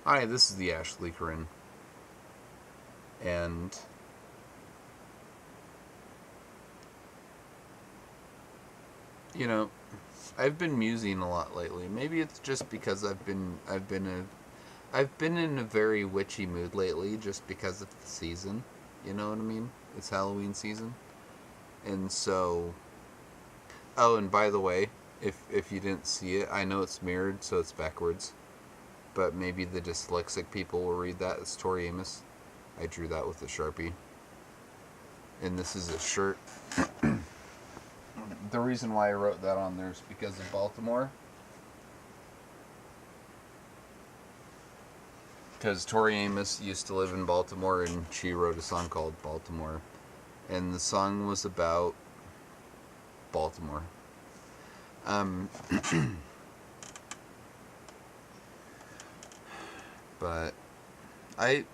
Hi, this is the Ashley Corinne, and you know, I've been musing a lot lately. Maybe it's just because I've been in a very witchy mood lately, just because of the season. You know what I mean? It's Halloween season, and so. Oh, and by the way, if you didn't see it, I know it's mirrored, so it's backwards. But maybe the dyslexic people will read that. It's Tori Amos. I drew that with a Sharpie, and this is a shirt. The reason why I wrote that on there is because of Baltimore. Because Tori Amos used to live in Baltimore and she wrote a song called Baltimore. And the song was about Baltimore. Um, but I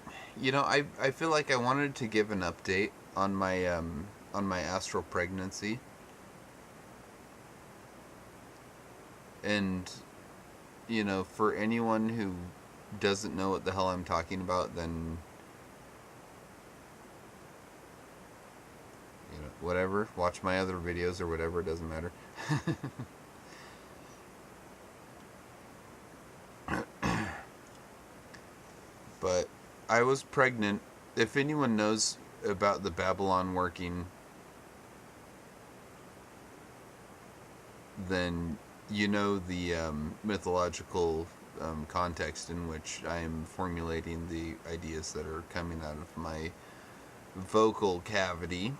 feel like I wanted to give an update on my astral pregnancy. And for anyone who doesn't know what the hell I'm talking about, then whatever. Watch my other videos or whatever. It doesn't matter. But I was pregnant. If anyone knows about the BABALON working, then you know the mythological context in which I am formulating the ideas that are coming out of my vocal cavity.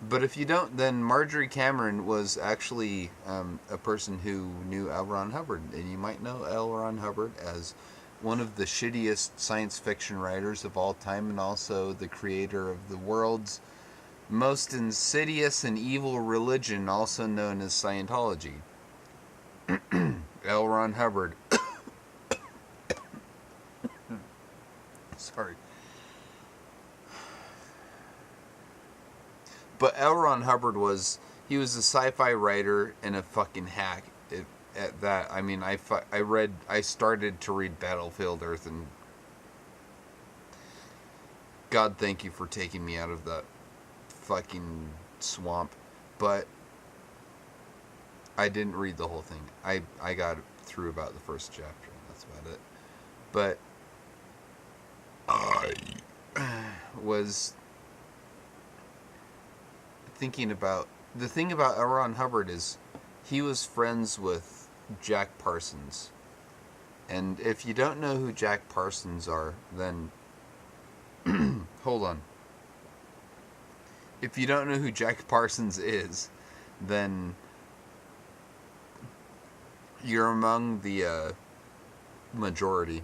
But if you don't, then Marjorie Cameron was actually a person who knew L. Ron Hubbard. And you might know L. Ron Hubbard as one of the shittiest science fiction writers of all time, and also the creator of the world's most insidious and evil religion, also known as Scientology. L. Ron Hubbard. Sorry. But L. Ron Hubbard he was a sci-fi writer and a fucking hack. At that, I mean, I started to read Battlefield Earth, and God, thank you for taking me out of that fucking swamp. But I didn't read the whole thing. I got through about the first chapter. That's about it. But I was thinking about the thing about L. Ron Hubbard is he was friends with Jack Parsons. And if you don't know who Jack Parsons are, then hold on. If you don't know who Jack Parsons is, then you're among the majority.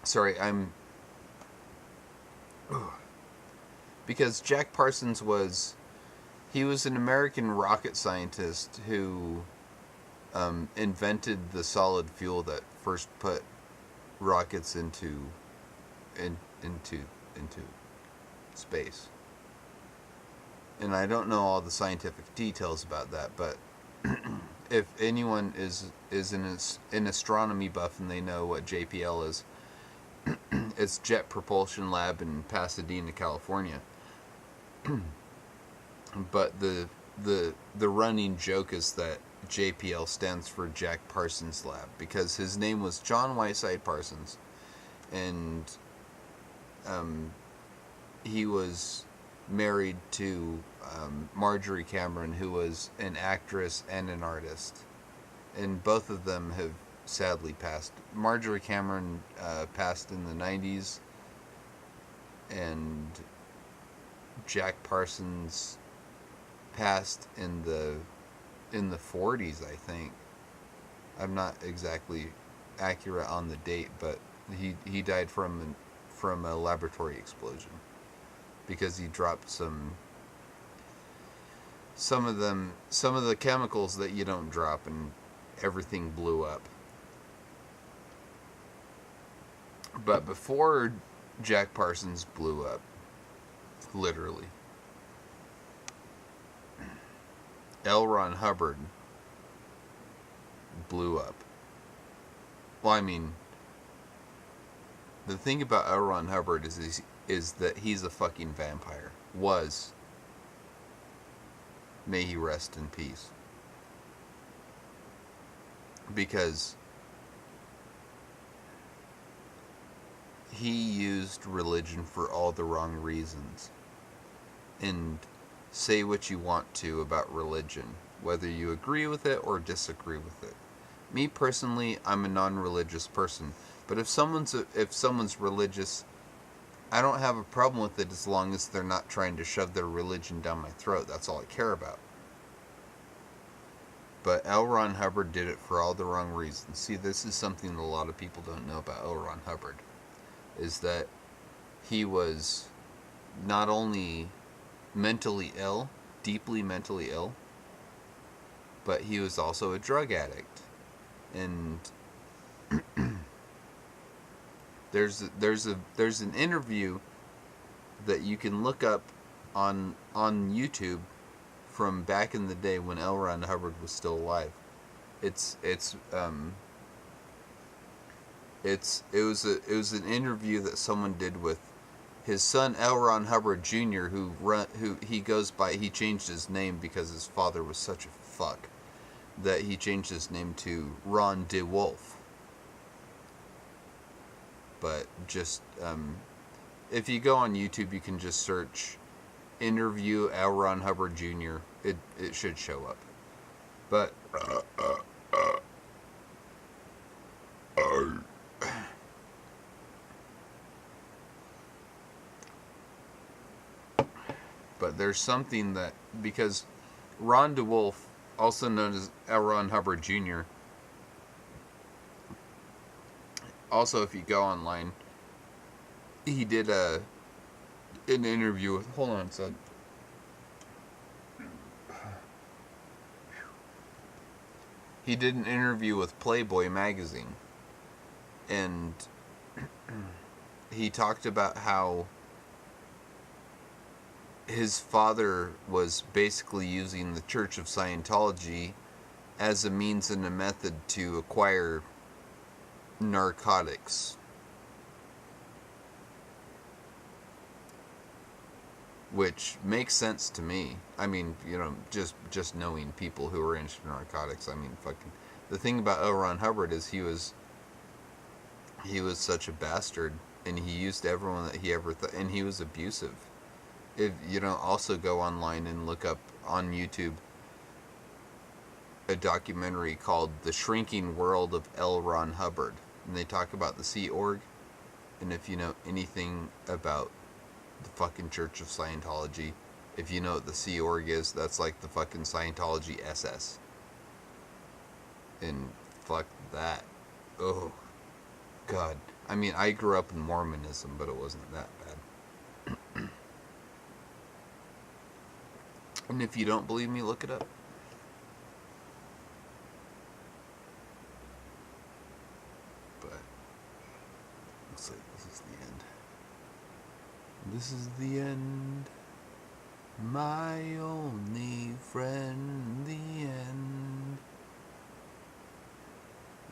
Sorry, because Jack Parsons was an American rocket scientist who invented the solid fuel that first put rockets into space. And I don't know all the scientific details about that, but if anyone is an astronomy buff and they know what JPL is, it's Jet Propulsion Lab in Pasadena, California. But the running joke is that JPL stands for Jack Parsons Lab, because his name was John Whiteside Parsons, and he was married to Marjorie Cameron, who was an actress and an artist, and both of them have sadly passed. Marjorie Cameron passed in the 90s, and Jack Parsons passed in the 40s, I think. I'm not exactly accurate on the date, but he died from a laboratory explosion because he dropped some of the chemicals that you don't drop, and everything blew up. But before Jack Parsons blew up, literally, L. Ron Hubbard blew up. Well, I mean, the thing about L. Ron Hubbard is that he's a fucking vampire. Was. May he rest in peace. Because he used religion for all the wrong reasons. And say what you want to about religion, whether you agree with it or disagree with it. Me personally, I'm a non-religious person, but if someone's religious, I don't have a problem with it as long as they're not trying to shove their religion down my throat. That's all I care about. But L. Ron Hubbard did it for all the wrong reasons. See, this is something that a lot of people don't know about L. Ron Hubbard, is that he was not only mentally ill, deeply mentally ill, but he was also a drug addict. And there's an interview that you can look up on YouTube from back in the day when L. Ron Hubbard was still alive. It was an interview that someone did with his son L. Ron Hubbard Jr., who he goes by, he changed his name because his father was such a fuck that he changed his name to Ron DeWolf. But just if you go on YouTube, you can just search interview L. Ron Hubbard Jr. It should show up. But but there's something that, because Ron DeWolf, also known as L. Ron Hubbard Jr., also, if you go online, he did an interview with, hold on a sec. He did an interview with Playboy magazine, and he talked about how his father was basically using the Church of Scientology as a means and a method to acquire narcotics. Which makes sense to me. I mean, just knowing people who are into narcotics. I mean, fucking, the thing about L. Ron Hubbard is he was such a bastard, and he used everyone that he ever thought, and he was abusive. If also go online and look up on YouTube a documentary called The Shrinking World of L. Ron Hubbard, and they talk about the Sea Org. And if you know anything about the fucking Church of Scientology, if you know what the Sea Org is, that's like the fucking Scientology SS. And fuck that. Oh, God. I mean, I grew up in Mormonism, but it wasn't that bad. And if you don't believe me, look it up. But looks like this is the end. This is the end. My only friend, the end.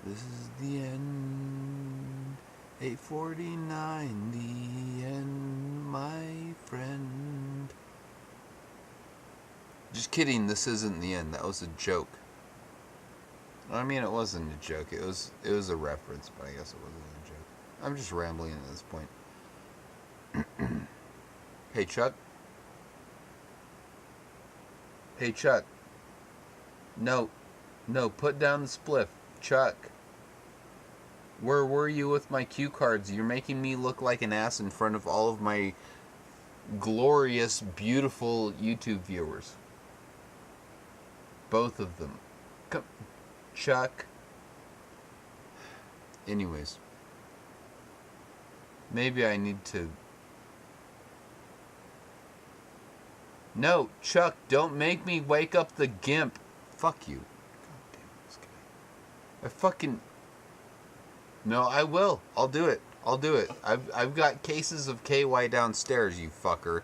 This is the end. 8:49, the end, my friend. Just kidding, this isn't the end. That was a joke. I mean, it wasn't a joke. It was a reference, but I guess it wasn't a joke. I'm just rambling at this point. Hey, Chuck. Hey, Chuck. No, put down the spliff. Chuck. Where were you with my cue cards? You're making me look like an ass in front of all of my glorious, beautiful YouTube viewers. Both of them. Come, Chuck. Anyways. Maybe I need to... No, Chuck, don't make me wake up the gimp. Fuck you. God damn this guy. I fucking... No, I will. I'll do it. I've got cases of KY downstairs, you fucker.